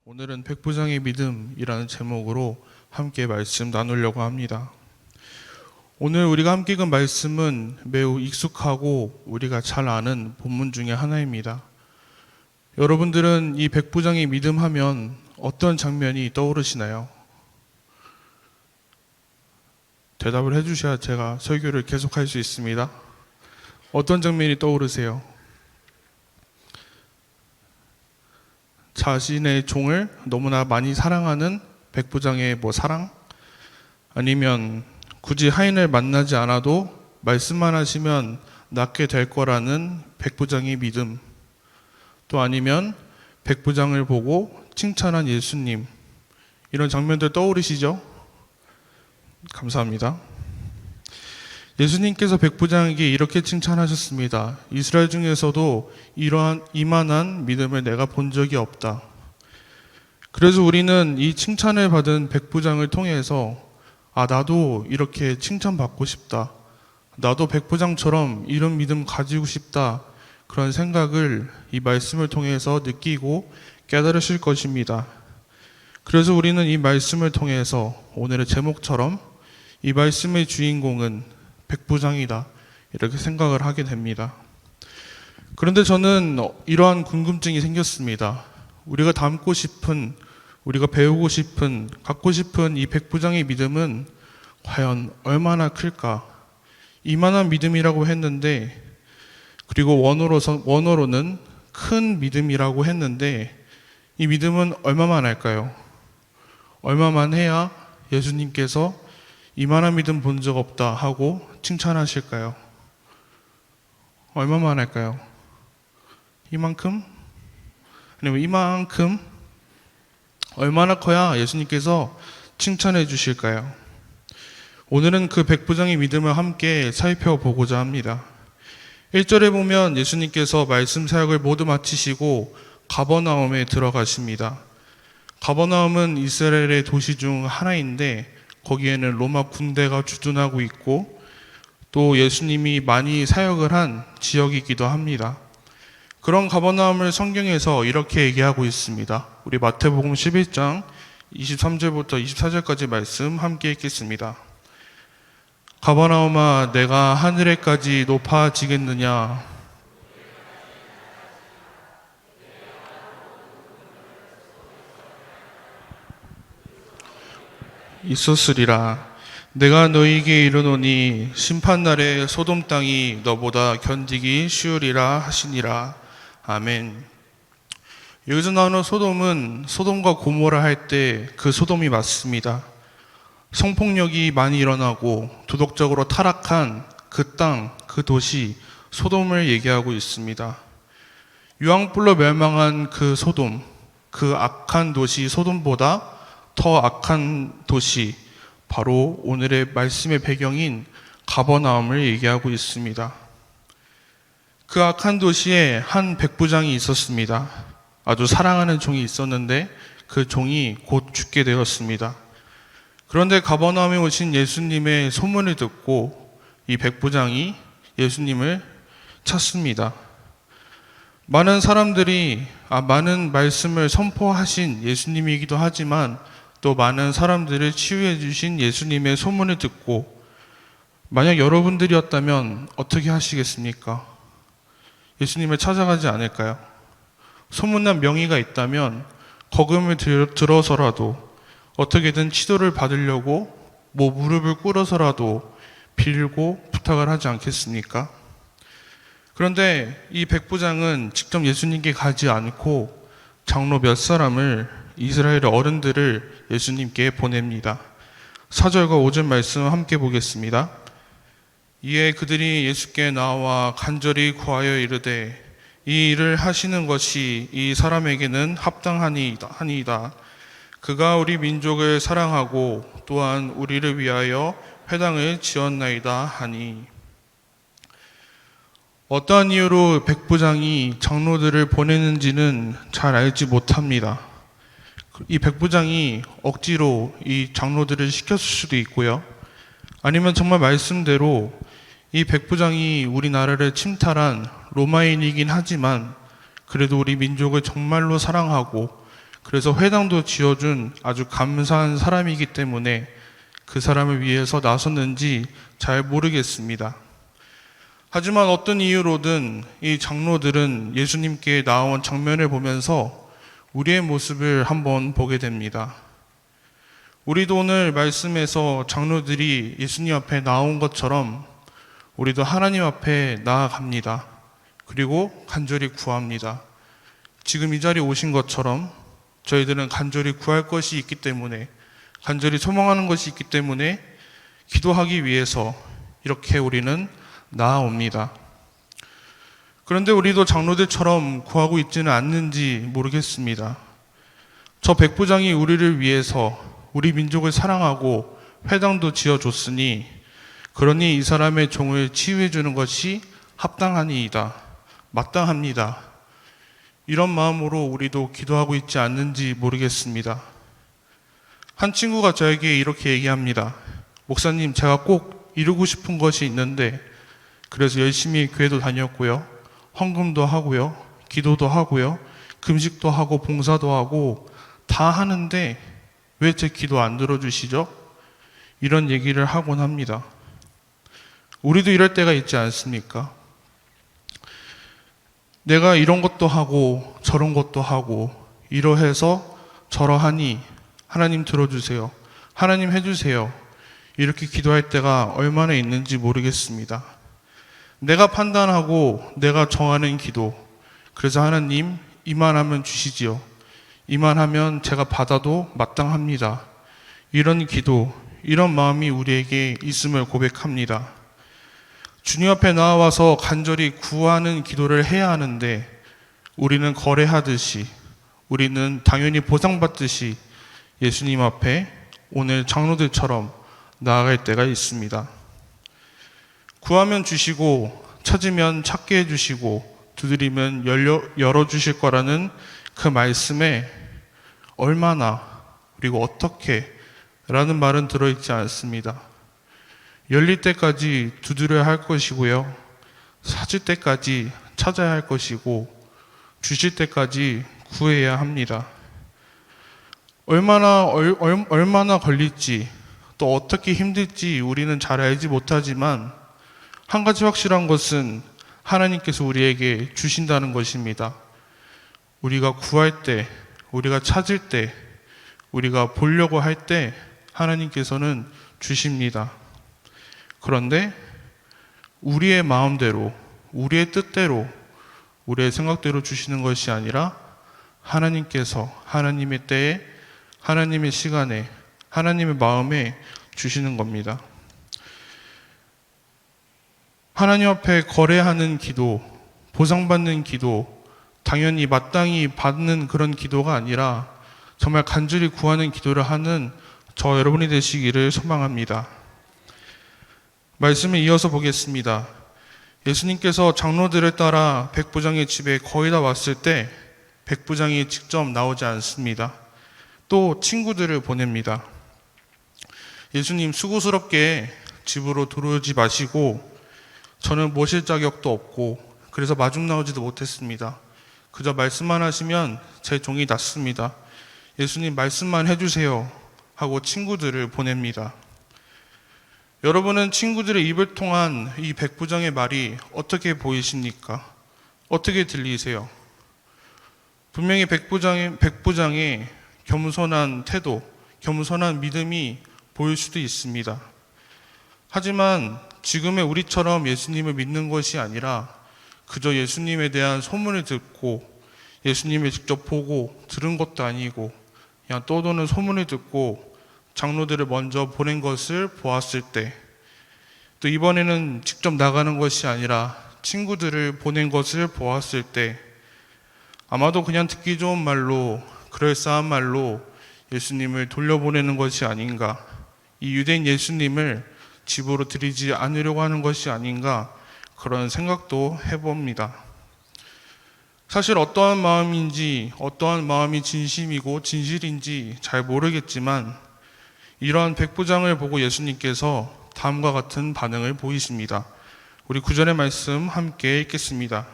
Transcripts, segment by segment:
오늘은 백부장의 믿음이라는 제목으로 함께 말씀 나누려고 합니다. 오늘 우리가 함께 읽은 말씀은 매우 익숙하고 우리가 잘 아는 본문 중에 하나입니다. 여러분들은 이 백부장의 믿음 하면 어떤 장면이 떠오르시나요? 대답을 해주셔야 제가 설교를 계속할 수 있습니다. 어떤 장면이 떠오르세요? 자신의 종을 너무나 많이 사랑하는 백부장의 사랑? 아니면 굳이 하인을 만나지 않아도 말씀만 하시면 낫게 될 거라는 백부장의 믿음? 또 아니면 백부장을 보고 칭찬한 예수님? 이런 장면들 떠오르시죠? 감사합니다. 예수님께서 백부장에게 이렇게 칭찬하셨습니다. 이스라엘 중에서도 이만한 믿음을 내가 본 적이 없다. 그래서 우리는 이 칭찬을 받은 백부장을 통해서 나도 이렇게 칭찬받고 싶다. 나도 백부장처럼 이런 믿음 가지고 싶다. 그런 생각을 이 말씀을 통해서 느끼고 깨달으실 것입니다. 그래서 우리는 이 말씀을 통해서 오늘의 제목처럼 이 말씀의 주인공은 백부장이다, 이렇게 생각을 하게 됩니다. 그런데 저는 이러한 궁금증이 생겼습니다. 우리가 닮고 싶은, 우리가 배우고 싶은, 갖고 싶은 이 백부장의 믿음은 과연 얼마나 클까? 이만한 믿음이라고 했는데, 그리고 원어로는 큰 믿음이라고 했는데, 이 믿음은 얼마만 할까요? 얼마만 해야 예수님께서 이만한 믿음 본 적 없다 하고 칭찬하실까요? 얼마만 할까요? 이만큼? 아니면 이만큼? 얼마나 커야 예수님께서 칭찬해 주실까요? 오늘은 그 백부장의 믿음을 함께 살펴보고자 합니다. 1절에 보면 예수님께서 말씀 사역을 모두 마치시고 가버나움에 들어가십니다. 가버나움은 이스라엘의 도시 중 하나인데 거기에는 로마 군대가 주둔하고 있고 또 예수님이 많이 사역을 한 지역이기도 합니다. 그런 가버나움을 성경에서 이렇게 얘기하고 있습니다. 우리 마태복음 11장 23절부터 24절까지 말씀 함께 읽겠습니다. 가버나움아, 내가 하늘에까지 높아지겠느냐? 있었으리라. 내가 너희에게 이르노니 심판날에 소돔 땅이 너보다 견디기 쉬우리라 하시니라. 아멘. 여기서 나오는 소돔은 소돔과 고모라 할 때 그 소돔이 맞습니다. 성폭력이 많이 일어나고 도덕적으로 타락한 그 땅, 그 도시 소돔을 얘기하고 있습니다. 유황불로 멸망한 그 소돔, 그 악한 도시 소돔보다 더 악한 도시, 바로 오늘의 말씀의 배경인 가버나움을 얘기하고 있습니다. 그 악한 도시에 한 백부장이 있었습니다. 아주 사랑하는 종이 있었는데 그 종이 곧 죽게 되었습니다. 그런데 가버나움에 오신 예수님의 소문을 듣고 이 백부장이 예수님을 찾습니다. 많은 사람들이 많은 말씀을 선포하신 예수님이기도 하지만 또 많은 사람들을 치유해 주신 예수님의 소문을 듣고 만약 여러분들이었다면 어떻게 하시겠습니까? 예수님을 찾아가지 않을까요? 소문난 명의가 있다면 거금을 들어서라도 어떻게든 치료를 받으려고 무릎을 꿇어서라도 빌고 부탁을 하지 않겠습니까? 그런데 이 백부장은 직접 예수님께 가지 않고 장로 몇 사람을, 이스라엘의 어른들을 예수님께 보냅니다. 4절과 5절 말씀 함께 보겠습니다. 이에 그들이 예수께 나와 간절히 구하여 이르되 이 일을 하시는 것이 이 사람에게는 합당하니이다. 그가 우리 민족을 사랑하고 또한 우리를 위하여 회당을 지었나이다 하니. 어떠한 이유로 백부장이 장로들을 보내는지는 잘 알지 못합니다. 이 백부장이 억지로 이 장로들을 시켰을 수도 있고요. 아니면 정말 말씀대로 이 백부장이 우리나라를 침탈한 로마인이긴 하지만 그래도 우리 민족을 정말로 사랑하고 그래서 회당도 지어준 아주 감사한 사람이기 때문에 그 사람을 위해서 나섰는지 잘 모르겠습니다. 하지만 어떤 이유로든 이 장로들은 예수님께 나온 장면을 보면서 우리의 모습을 한번 보게 됩니다. 우리도 오늘 말씀에서 장로들이 예수님 앞에 나온 것처럼 우리도 하나님 앞에 나아갑니다. 그리고 간절히 구합니다. 지금 이 자리에 오신 것처럼 저희들은 간절히 구할 것이 있기 때문에, 간절히 소망하는 것이 있기 때문에 기도하기 위해서 이렇게 우리는 나아옵니다. 그런데 우리도 장로들처럼 구하고 있지는 않는지 모르겠습니다. 저 백부장이 우리를 위해서 우리 민족을 사랑하고 회당도 지어줬으니 그러니 이 사람의 종을 치유해 주는 것이 합당하니이다, 마땅합니다. 이런 마음으로 우리도 기도하고 있지 않는지 모르겠습니다. 한 친구가 저에게 이렇게 얘기합니다. 목사님, 제가 꼭 이루고 싶은 것이 있는데 그래서 열심히 교회도 다녔고요, 헌금도 하고요, 기도도 하고요, 금식도 하고 봉사도 하고 다 하는데 왜 제 기도 안 들어주시죠? 이런 얘기를 하곤 합니다. 우리도 이럴 때가 있지 않습니까? 내가 이런 것도 하고 저런 것도 하고 이러해서 저러하니 하나님 들어주세요, 하나님 해주세요, 이렇게 기도할 때가 얼마나 있는지 모르겠습니다. 내가 판단하고 내가 정하는 기도, 그래서 하나님 이만하면 주시지요, 이만하면 제가 받아도 마땅합니다, 이런 기도, 이런 마음이 우리에게 있음을 고백합니다. 주님 앞에 나와서 간절히 구하는 기도를 해야 하는데 우리는 거래하듯이, 우리는 당연히 보상받듯이 예수님 앞에 오늘 장로들처럼 나아갈 때가 있습니다. 구하면 주시고 찾으면 찾게 해주시고 두드리면 열어주실 거라는 그 말씀에 얼마나 그리고 어떻게 라는 말은 들어있지 않습니다. 열릴 때까지 두드려야 할 것이고요, 찾을 때까지 찾아야 할 것이고 주실 때까지 구해야 합니다. 얼마나 걸릴지 또 어떻게 힘들지 우리는 잘 알지 못하지만 한 가지 확실한 것은 하나님께서 우리에게 주신다는 것입니다. 우리가 구할 때, 우리가 찾을 때, 우리가 보려고 할 때 하나님께서는 주십니다. 그런데 우리의 마음대로, 우리의 뜻대로, 우리의 생각대로 주시는 것이 아니라 하나님께서 하나님의 때에, 하나님의 시간에, 하나님의 마음에 주시는 겁니다. 하나님 앞에 거래하는 기도, 보상받는 기도, 당연히 마땅히 받는 그런 기도가 아니라 정말 간절히 구하는 기도를 하는 저 여러분이 되시기를 소망합니다. 말씀을 이어서 보겠습니다. 예수님께서 장로들을 따라 백부장의 집에 거의 다 왔을 때 백부장이 직접 나오지 않습니다. 또 친구들을 보냅니다. 예수님, 수고스럽게 집으로 들어오지 마시고 저는 모실 자격도 없고 그래서 마중 나오지도 못했습니다. 그저 말씀만 하시면 제 종이 낫습니다. 예수님, 말씀만 해주세요 하고 친구들을 보냅니다. 여러분은 친구들의 입을 통한 이 백부장의 말이 어떻게 보이십니까? 어떻게 들리세요? 분명히 백부장의 겸손한 태도, 겸손한 믿음이 보일 수도 있습니다. 하지만 지금의 우리처럼 예수님을 믿는 것이 아니라 그저 예수님에 대한 소문을 듣고 예수님을 직접 보고 들은 것도 아니고 그냥 떠도는 소문을 듣고 장로들을 먼저 보낸 것을 보았을 때, 또 이번에는 직접 나가는 것이 아니라 친구들을 보낸 것을 보았을 때 아마도 그냥 듣기 좋은 말로, 그럴싸한 말로 예수님을 돌려보내는 것이 아닌가, 이 유대인 예수님을 집으로 들이지 않으려고 하는 것이 아닌가, 그런 생각도 해봅니다. 사실 어떠한 마음인지, 어떠한 마음이 진심이고 진실인지 잘 모르겠지만 이러한 백부장을 보고 예수님께서 다음과 같은 반응을 보이십니다. 우리 9절의 말씀 함께 읽겠습니다.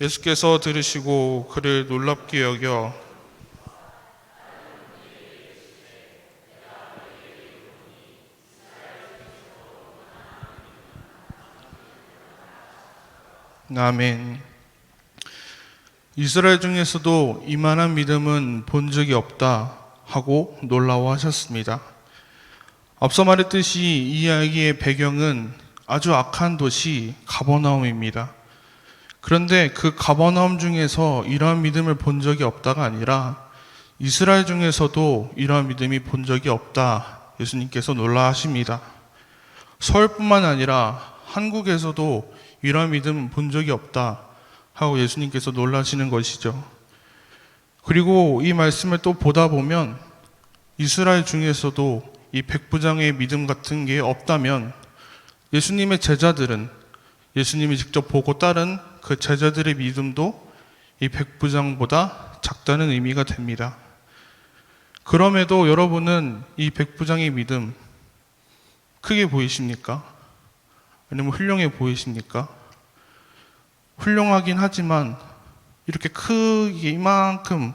예수께서 들으시고 그를 놀랍게 여겨 아멘. 이스라엘 중에서도 이만한 믿음은 본 적이 없다 하고 놀라워하셨습니다. 앞서 말했듯이 이 이야기의 배경은 아주 악한 도시 가버나움입니다. 그런데 그 가버나움 중에서 이러한 믿음을 본 적이 없다가 아니라 이스라엘 중에서도 이러한 믿음이 본 적이 없다, 예수님께서 놀라하십니다. 서울뿐만 아니라 한국에서도 이러한 믿음은 본 적이 없다 하고 예수님께서 놀라시는 것이죠. 그리고 이 말씀을 또 보다 보면 이스라엘 중에서도 이 백부장의 믿음 같은 게 없다면 예수님의 제자들은, 예수님이 직접 보고 따른 그 제자들의 믿음도 이 백부장보다 작다는 의미가 됩니다. 그럼에도 여러분은 이 백부장의 믿음 크게 보이십니까? 아니면 훌륭해 보이십니까? 훌륭하긴 하지만 이렇게 크게 이만큼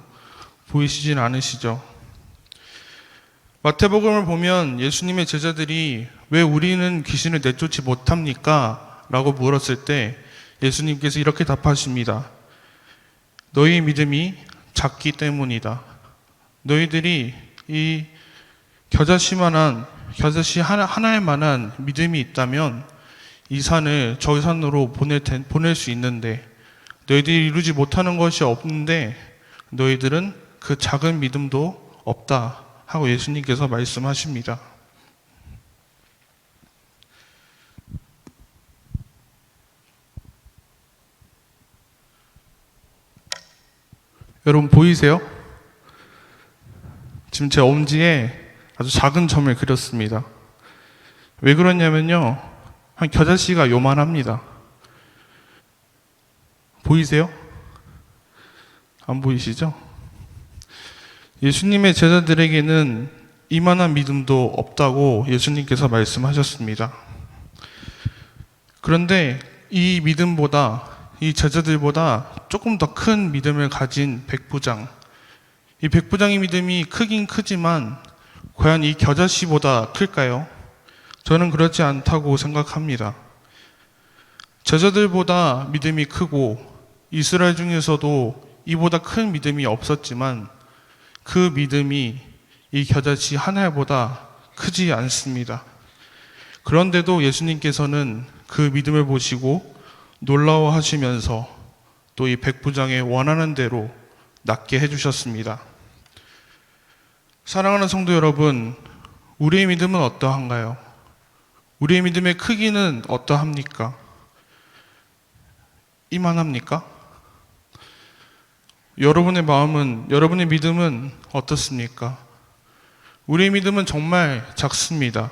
보이시진 않으시죠? 마태복음을 보면 예수님의 제자들이 왜 우리는 귀신을 내쫓지 못합니까? 라고 물었을 때 예수님께서 이렇게 답하십니다. 너희 믿음이 작기 때문이다. 너희들이 이 겨자씨 하나에 만한 믿음이 있다면 이 산을 저 산으로 보낼 수 있는데 너희들이 이루지 못하는 것이 없는데 너희들은 그 작은 믿음도 없다 하고 예수님께서 말씀하십니다. 여러분 보이세요? 지금 제 엄지에 아주 작은 점을 그렸습니다. 왜 그러냐면요, 한 겨자씨가 요만합니다. 보이세요? 안 보이시죠? 예수님의 제자들에게는 이만한 믿음도 없다고 예수님께서 말씀하셨습니다. 그런데 이 믿음보다, 이 제자들보다 조금 더 큰 믿음을 가진 백부장, 이 백부장의 믿음이 크긴 크지만 과연 이 겨자씨보다 클까요? 저는 그렇지 않다고 생각합니다. 제자들보다 믿음이 크고 이스라엘 중에서도 이보다 큰 믿음이 없었지만 그 믿음이 이 겨자씨 하나보다 크지 않습니다. 그런데도 예수님께서는 그 믿음을 보시고 놀라워하시면서 또 이 백부장의 원하는 대로 낫게 해주셨습니다. 사랑하는 성도 여러분, 우리의 믿음은 어떠한가요? 우리의 믿음의 크기는 어떠합니까? 이만합니까? 여러분의 마음은, 여러분의 믿음은 어떻습니까? 우리의 믿음은 정말 작습니다.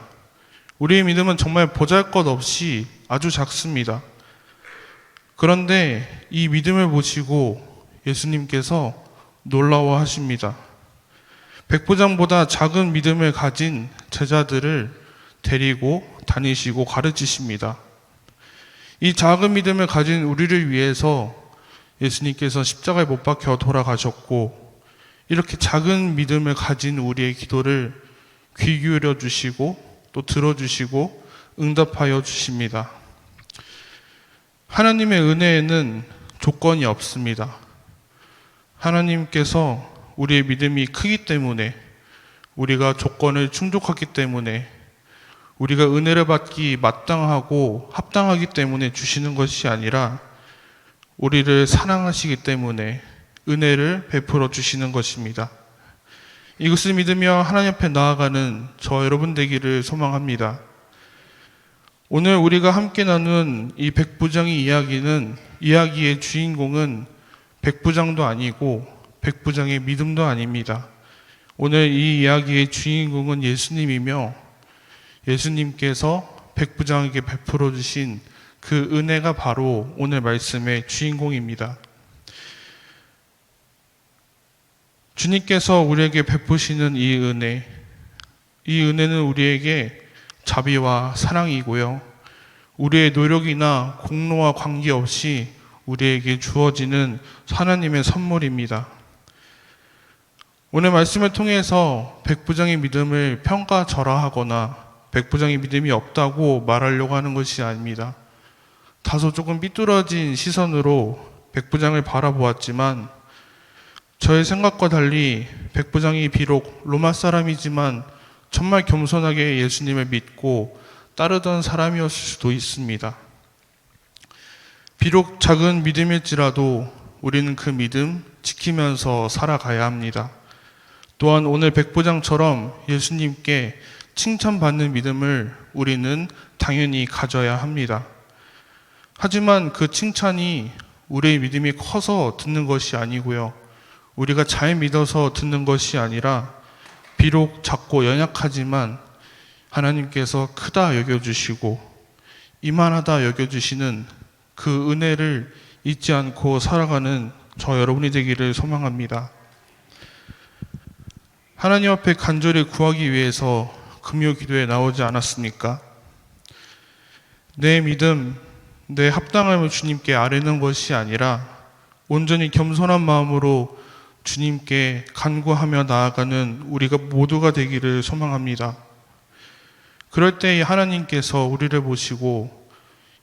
우리의 믿음은 정말 보잘것없이 아주 작습니다. 그런데 이 믿음을 보시고 예수님께서 놀라워하십니다. 백부장보다 작은 믿음을 가진 제자들을 데리고 다니시고 가르치십니다. 이 작은 믿음을 가진 우리를 위해서 예수님께서 십자가에 못 박혀 돌아가셨고, 이렇게 작은 믿음을 가진 우리의 기도를 귀 기울여 주시고 또 들어주시고 응답하여 주십니다. 하나님의 은혜에는 조건이 없습니다. 하나님께서 우리의 믿음이 크기 때문에, 우리가 조건을 충족하기 때문에, 우리가 은혜를 받기 마땅하고 합당하기 때문에 주시는 것이 아니라 우리를 사랑하시기 때문에 은혜를 베풀어 주시는 것입니다. 이것을 믿으며 하나님 앞에 나아가는 저 여러분 되기를 소망합니다. 오늘 우리가 함께 나눈 이 백부장의 이야기의 주인공은 백부장도 아니고 백부장의 믿음도 아닙니다. 오늘 이 이야기의 주인공은 예수님이며 예수님께서 백부장에게 베풀어 주신 그 은혜가 바로 오늘 말씀의 주인공입니다. 주님께서 우리에게 베푸시는 이 은혜는 우리에게 자비와 사랑이고요, 우리의 노력이나 공로와 관계없이 우리에게 주어지는 하나님의 선물입니다. 오늘 말씀을 통해서 백부장의 믿음을 평가절하하거나 백부장의 믿음이 없다고 말하려고 하는 것이 아닙니다. 다소 조금 삐뚤어진 시선으로 백부장을 바라보았지만 저의 생각과 달리 백부장이 비록 로마 사람이지만 정말 겸손하게 예수님을 믿고 따르던 사람이었을 수도 있습니다. 비록 작은 믿음일지라도 우리는 그 믿음 지키면서 살아가야 합니다. 또한 오늘 백부장처럼 예수님께 칭찬받는 믿음을 우리는 당연히 가져야 합니다. 하지만 그 칭찬이 우리의 믿음이 커서 듣는 것이 아니고요. 우리가 잘 믿어서 듣는 것이 아니라 비록 작고 연약하지만 하나님께서 크다 여겨주시고 이만하다 여겨주시는 그 은혜를 잊지 않고 살아가는 저 여러분이 되기를 소망합니다. 하나님 앞에 간절히 구하기 위해서 금요 기도에 나오지 않았습니까? 내 믿음, 내 합당함을 주님께 아뢰는 것이 아니라 온전히 겸손한 마음으로 주님께 간구하며 나아가는 우리가 모두가 되기를 소망합니다. 그럴 때 하나님께서 우리를 보시고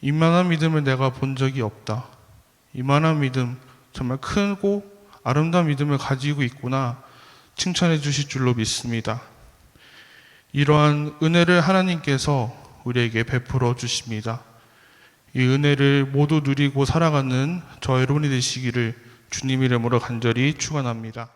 이만한 믿음을 내가 본 적이 없다. 이만한 믿음, 정말 크고 아름다운 믿음을 가지고 있구나 칭찬해 주실 줄로 믿습니다. 이러한 은혜를 하나님께서 우리에게 베풀어 주십니다. 이 은혜를 모두 누리고 살아가는 저 여러분이 되시기를 주님 이름으로 간절히 축원합니다.